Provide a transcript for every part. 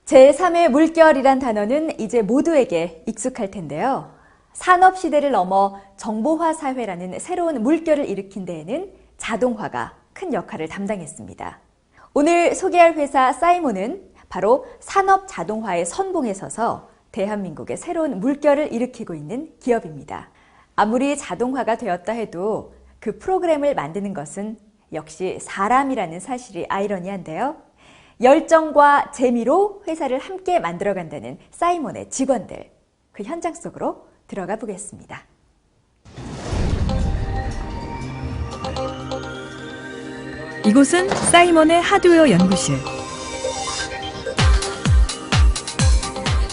제3의 물결이란 단어는 이제 모두에게 익숙할 텐데요. 산업시대를 넘어 정보화 사회라는 새로운 물결을 일으킨 데에는 자동화가 큰 역할을 담당했습니다. 오늘 소개할 회사 사이몬은 바로 산업 자동화의 선봉에 서서 대한민국의 새로운 물결을 일으키고 있는 기업입니다. 아무리 자동화가 되었다 해도 그 프로그램을 만드는 것은 역시 사람이라는 사실이 아이러니한데요. 열정과 재미로 회사를 함께 만들어간다는 사이몬의 직원들, 그 현장 속으로 들어가 보겠습니다. 이곳은 사이몬의 하드웨어 연구실.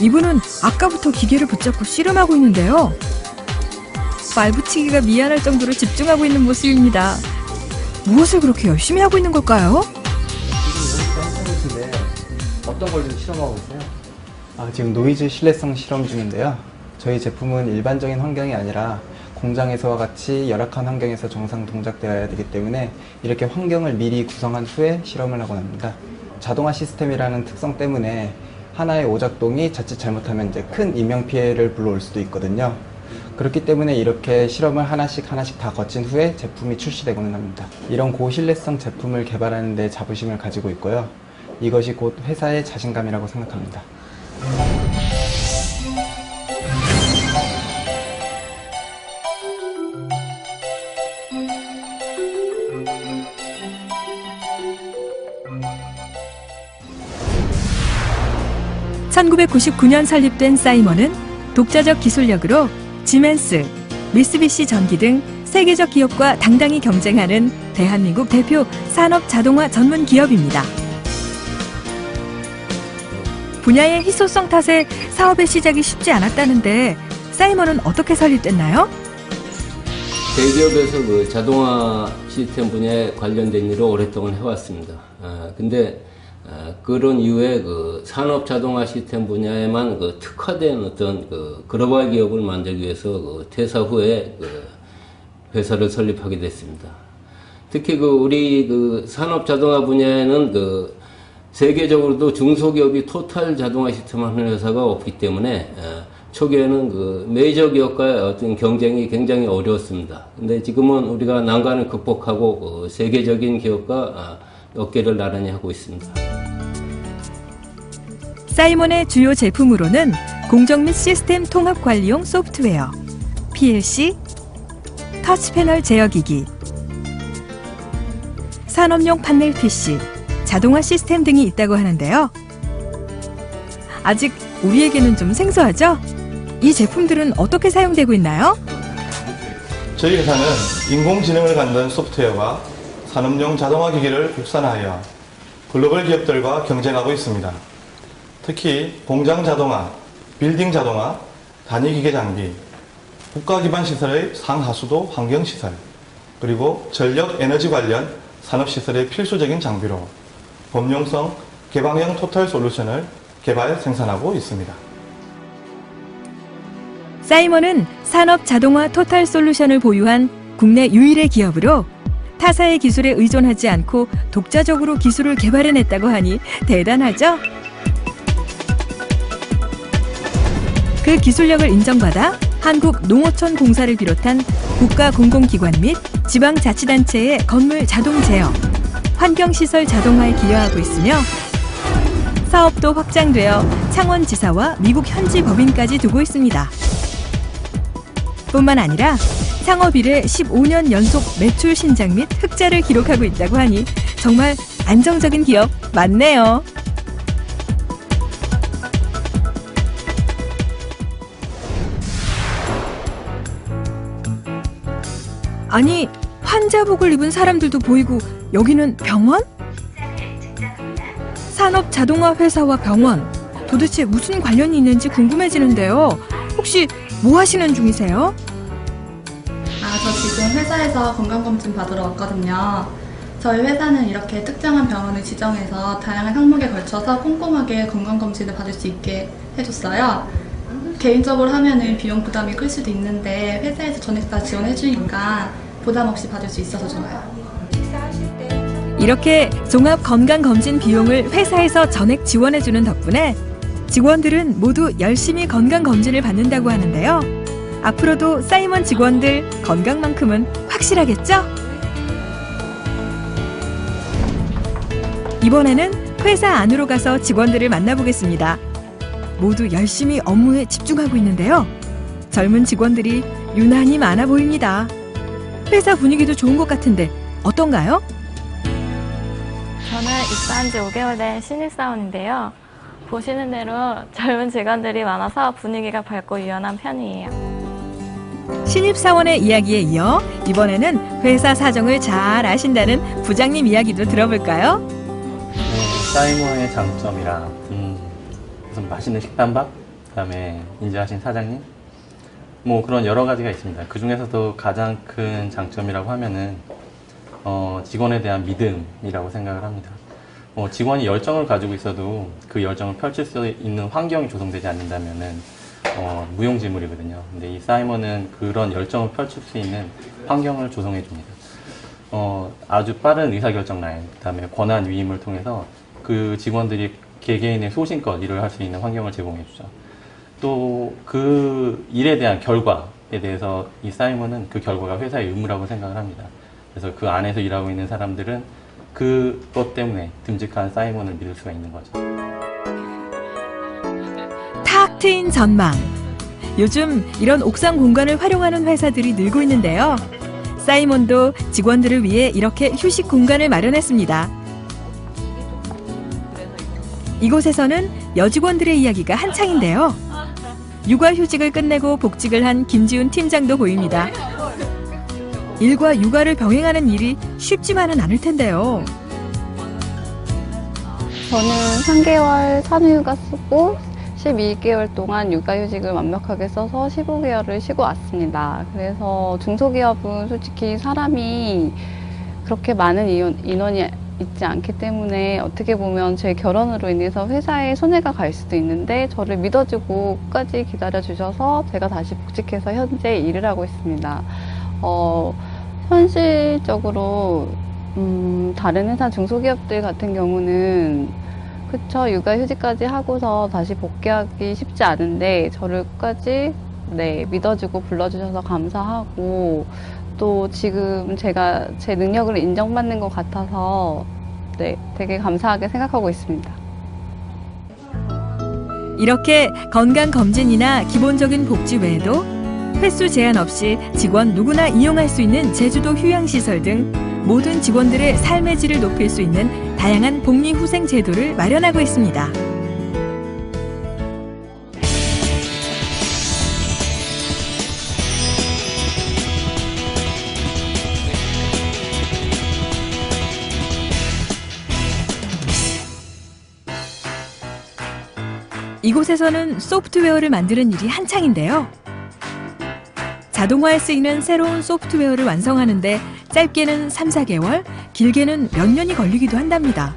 이분은 아까부터 기계를 붙잡고 씨름하고 있는데요. 말 붙이기가 미안할 정도로 집중하고 있는 모습입니다. 무엇을 그렇게 열심히 하고 있는 걸까요? 어떤 걸 좀 실험하고 계세요? 지금 노이즈 신뢰성 실험 중인데요. 저희 제품은 일반적인 환경이 아니라 공장에서와 같이 열악한 환경에서 정상 동작되어야 되기 때문에 이렇게 환경을 미리 구성한 후에 실험을 하곤 합니다. 자동화 시스템이라는 특성 때문에 하나의 오작동이 자칫 잘못하면 이제 큰 인명피해를 불러올 수도 있거든요. 그렇기 때문에 이렇게 실험을 하나씩 다 거친 후에 제품이 출시되고는 합니다. 이런 고신뢰성 제품을 개발하는 데 자부심을 가지고 있고요. 이것이 곧 회사의 자신감이라고 생각합니다. (1999년) 설립된 사이먼은 독자적 기술력으로 지멘스, 미쓰비시 전기 등 세계적 기업과 당당히 경쟁하는 대한민국 대표 산업 자동화 전문 기업입니다. 분야의 희소성 탓에 사업의 시작이 쉽지 않았다는데 사이먼은 어떻게 설립됐나요? 대기업에서 그 자동화 시스템 분야에 관련된 일을 오랫동안 해왔습니다. 근데 그런 이후에 그 산업 자동화 시스템 분야에만 그 특화된 어떤 그 글로벌 기업을 만들기 위해서 그 퇴사 후에 그 회사를 설립하게 됐습니다. 특히 그 우리 그 산업 자동화 분야에는 그 세계적으로도 중소기업이 토탈 자동화 시스템을 하는 회사가 없기 때문에 초기에는 그 메이저 기업과의 어떤 경쟁이 굉장히 어려웠습니다. 근데 지금은 우리가 난관을 극복하고 그 세계적인 기업과 어깨를 나란히 하고 있습니다. 사이먼의 주요 제품으로는 공정 및 시스템 통합 관리용 소프트웨어, PLC, 터치패널 제어기기, 산업용 판넬 PC, 자동화 시스템 등이 있다고 하는데요. 아직 우리에게는 좀 생소하죠? 이 제품들은 어떻게 사용되고 있나요? 저희 회사는 인공지능을 갖는 소프트웨어와 산업용 자동화 기기를 국산화하여 글로벌 기업들과 경쟁하고 있습니다. 특히 공장 자동화, 빌딩 자동화, 단위 기계 장비, 국가 기반 시설의 상하수도 환경 시설, 그리고 전력 에너지 관련 산업 시설의 필수적인 장비로 범용성 개방형 토탈 솔루션을 개발 생산하고 있습니다. 사이먼은 산업 자동화 토탈 솔루션을 보유한 국내 유일의 기업으로 타사의 기술에 의존하지 않고 독자적으로 기술을 개발해냈다고 하니 대단하죠? 그 기술력을 인정받아 한국농어촌공사를 비롯한 국가공공기관 및 지방자치단체의 건물 자동 제어, 환경시설 자동화에 기여하고 있으며 사업도 확장되어 창원지사와 미국 현지 법인까지 두고 있습니다. 뿐만 아니라 창업 이래 15년 연속 매출 신장 및 흑자를 기록하고 있다고 하니 정말 안정적인 기업 맞네요. 아니, 환자복을 입은 사람들도 보이고 여기는 병원? 산업 자동화 회사와 병원, 도대체 무슨 관련이 있는지 궁금해지는데요. 혹시 뭐 하시는 중이세요? 저 지금 회사에서 건강검진 받으러 왔거든요. 저희 회사는 이렇게 특정한 병원을 지정해서 다양한 항목에 걸쳐서 꼼꼼하게 건강검진을 받을 수 있게 해줬어요. 개인적으로 하면은 비용 부담이 클 수도 있는데 회사에서 전액 다 지원해주니까 부담 없이 받을 수 있어서 좋아요. 이렇게 종합 건강검진 비용을 회사에서 전액 지원해주는 덕분에 직원들은 모두 열심히 건강검진을 받는다고 하는데요. 앞으로도 사이먼 직원들 건강만큼은 확실하겠죠? 이번에는 회사 안으로 가서 직원들을 만나보겠습니다. 모두 열심히 업무에 집중하고 있는데요. 젊은 직원들이 유난히 많아 보입니다. 회사 분위기도 좋은 것 같은데 어떤가요? 저는 입사한 지 5개월 된 신입사원인데요. 보시는 대로 젊은 직원들이 많아서 분위기가 밝고 유연한 편이에요. 신입사원의 이야기에 이어 이번에는 회사 사정을 잘 아신다는 부장님 이야기도 들어볼까요? 사이먼의 장점이라 무슨 맛있는 식단밥, 그다음에 인자하신 사장님, 뭐 그런 여러 가지가 있습니다. 그 중에서도 가장 큰 장점이라고 하면은 직원에 대한 믿음이라고 생각을 합니다. 직원이 열정을 가지고 있어도 그 열정을 펼칠 수 있는 환경이 조성되지 않는다면은 무용지물이거든요. 근데 이 사이먼은 그런 열정을 펼칠 수 있는 환경을 조성해 줍니다. 아주 빠른 의사결정 라인, 그다음에 권한 위임을 통해서 그 직원들이 개개인의 소신껏 일을 할 수 있는 환경을 제공해 주죠. 또 그 일에 대한 결과에 대해서 이 사이먼은 그 결과가 회사의 의무라고 생각을 합니다. 그래서 그 안에서 일하고 있는 사람들은 그것 때문에 듬직한 사이먼을 믿을 수가 있는 거죠. 탁 트인 전망. 요즘 이런 옥상 공간을 활용하는 회사들이 늘고 있는데요. 사이먼도 직원들을 위해 이렇게 휴식 공간을 마련했습니다. 이곳에서는 여직원들의 이야기가 한창인데요. 육아휴직을 끝내고 복직을 한 김지훈 팀장도 보입니다. 일과 육아를 병행하는 일이 쉽지만은 않을 텐데요. 저는 3개월 산후휴가 쓰고 12개월 동안 육아휴직을 완벽하게 써서 15개월을 쉬고 왔습니다. 그래서 중소기업은 솔직히 사람이 그렇게 많은 인원이 있지 않기 때문에 어떻게 보면 제 결혼으로 인해서 회사에 손해가 갈 수도 있는데 저를 믿어주고 끝까지 기다려주셔서 제가 다시 복직해서 현재 일을 하고 있습니다. 현실적으로 다른 회사 중소기업들 같은 경우는 그쵸, 육아휴직까지 하고서 다시 복귀하기 쉽지 않은데 저를 끝까지 믿어주고 불러주셔서 감사하고 또 지금 제가 제 능력을 인정받는 것 같아서 되게 감사하게 생각하고 있습니다. 이렇게 건강검진이나 기본적인 복지 외에도 횟수 제한 없이 직원 누구나 이용할 수 있는 제주도 휴양시설 등 모든 직원들의 삶의 질을 높일 수 있는 다양한 복리후생 제도를 마련하고 있습니다. 이곳에서는 소프트웨어를 만드는 일이 한창인데요. 자동화에 쓰이는 새로운 소프트웨어를 완성하는데 짧게는 3, 4개월, 길게는 몇 년이 걸리기도 한답니다.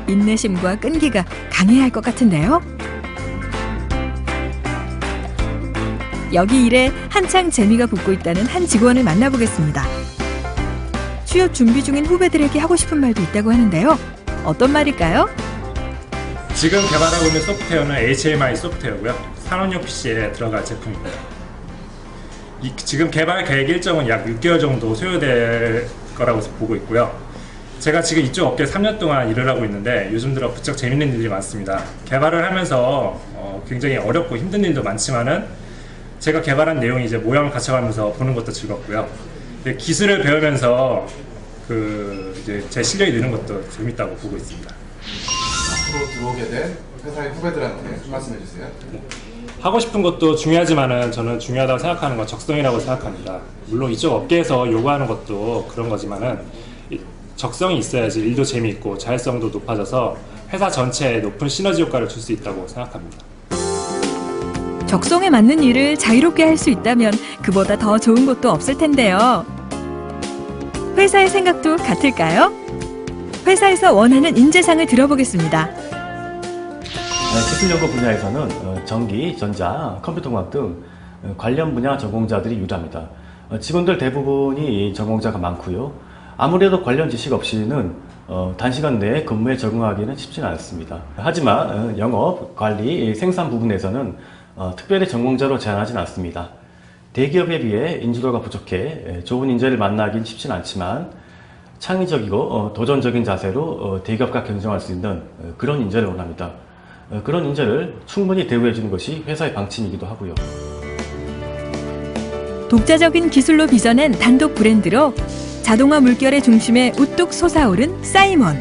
인내심과 끈기가 강해야 할 것 같은데요. 여기 일에 한창 재미가 붙고 있다는 한 직원을 만나보겠습니다. 취업 준비 중인 후배들에게 하고 싶은 말도 있다고 하는데요. 어떤 말일까요? 지금 개발하고 있는 소프트웨어는 HMI 소프트웨어고요. 산업용 PC에 들어갈 제품입니다. 지금 개발 계획 일정은 약 6개월 정도 소요될 거라고 보고 있고요. 제가 지금 이쪽 업계에 3년 동안 일을 하고 있는데 요즘 들어 부쩍 재밌는 일이 많습니다. 개발을 하면서 굉장히 어렵고 힘든 일도 많지만은 제가 개발한 내용이 이제 모양을 갖춰가면서 보는 것도 즐겁고요. 기술을 배우면서 이제 제 실력이 느는 것도 재밌다고 보고 있습니다. 앞으로 들어오게 된 회사의 후배들한테 말씀해 주세요. 하고 싶은 것도 중요하지만은 저는 중요하다고 생각하는 건 적성이라고 생각합니다. 물론 이쪽 업계에서 요구하는 것도 그런 거지만은 적성이 있어야지 일도 재미있고 자율성도 높아져서 회사 전체에 높은 시너지 효과를 줄 수 있다고 생각합니다. 적성에 맞는 일을 자유롭게 할 수 있다면 그보다 더 좋은 것도 없을 텐데요. 회사의 생각도 같을까요? 회사에서 원하는 인재상을 들어보겠습니다. 기술 연구 분야에서는 전기, 전자, 컴퓨터공학 등 관련 분야 전공자들이 유리합니다. 직원들 대부분이 전공자가 많고요. 아무래도 관련 지식 없이는 단시간 내에 근무에 적응하기는 쉽지는 않습니다. 하지만 영업, 관리, 생산 부분에서는 특별히 전공자로 제한하진 않습니다. 대기업에 비해 인지도가 부족해 좋은 인재를 만나긴 쉽진 않지만 창의적이고 도전적인 자세로 대기업과 경쟁할 수 있는 그런 인재를 원합니다. 그런 인재를 충분히 대우해 주는 것이 회사의 방침이기도 하고요. 독자적인 기술로 빚어낸 단독 브랜드로 자동화 물결의 중심에 우뚝 솟아오른 사이먼.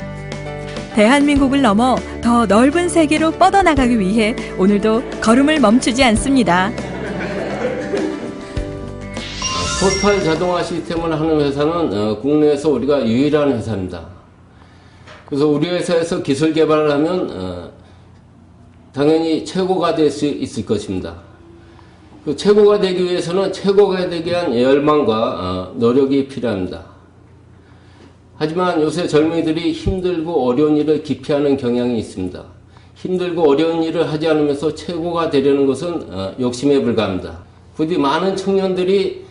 대한민국을 넘어 더 넓은 세계로 뻗어나가기 위해 오늘도 걸음을 멈추지 않습니다. 토탈 자동화 시스템을 하는 회사는 국내에서 우리가 유일한 회사입니다. 그래서 우리 회사에서 기술 개발을 하면 당연히 최고가 될 수 있을 것입니다. 그 최고가 되기 위해서는 최고가 되기 위한 열망과 노력이 필요합니다. 하지만 요새 젊은이들이 힘들고 어려운 일을 기피하는 경향이 있습니다. 힘들고 어려운 일을 하지 않으면서 최고가 되려는 것은 욕심에 불과합니다. 부디 많은 청년들이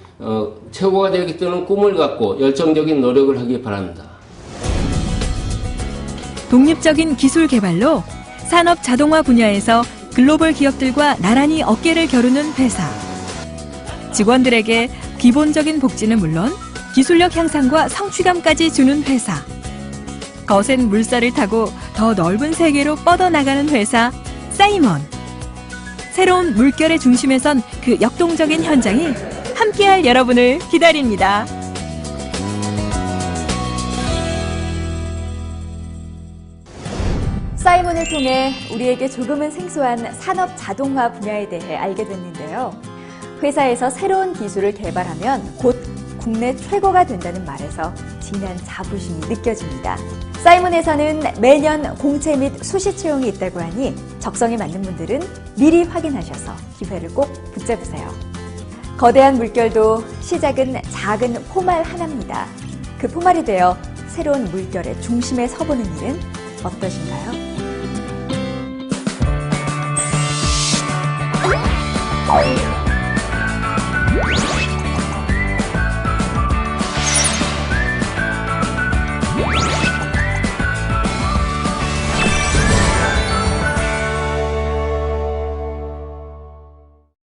최고가 되겠다는 꿈을 갖고 열정적인 노력을 하기 바랍니다. 독립적인 기술 개발로 산업 자동화 분야에서 글로벌 기업들과 나란히 어깨를 겨루는 회사. 직원들에게 기본적인 복지는 물론 기술력 향상과 성취감까지 주는 회사. 거센 물살을 타고 더 넓은 세계로 뻗어나가는 회사 사이먼. 새로운 물결의 중심에 선 그 역동적인 현장이 함께할 여러분을 기다립니다. 사이먼을 통해 우리에게 조금은 생소한 산업 자동화 분야에 대해 알게 됐는데요. 회사에서 새로운 기술을 개발하면 곧 국내 최고가 된다는 말에서 진한 자부심이 느껴집니다. 사이먼에서는 매년 공채 및 수시 채용이 있다고 하니 적성에 맞는 분들은 미리 확인하셔서 기회를 꼭 붙잡으세요. 거대한 물결도 시작은 작은 포말 하나입니다. 그 포말이 되어 새로운 물결의 중심에 서보는 일은 어떠신가요?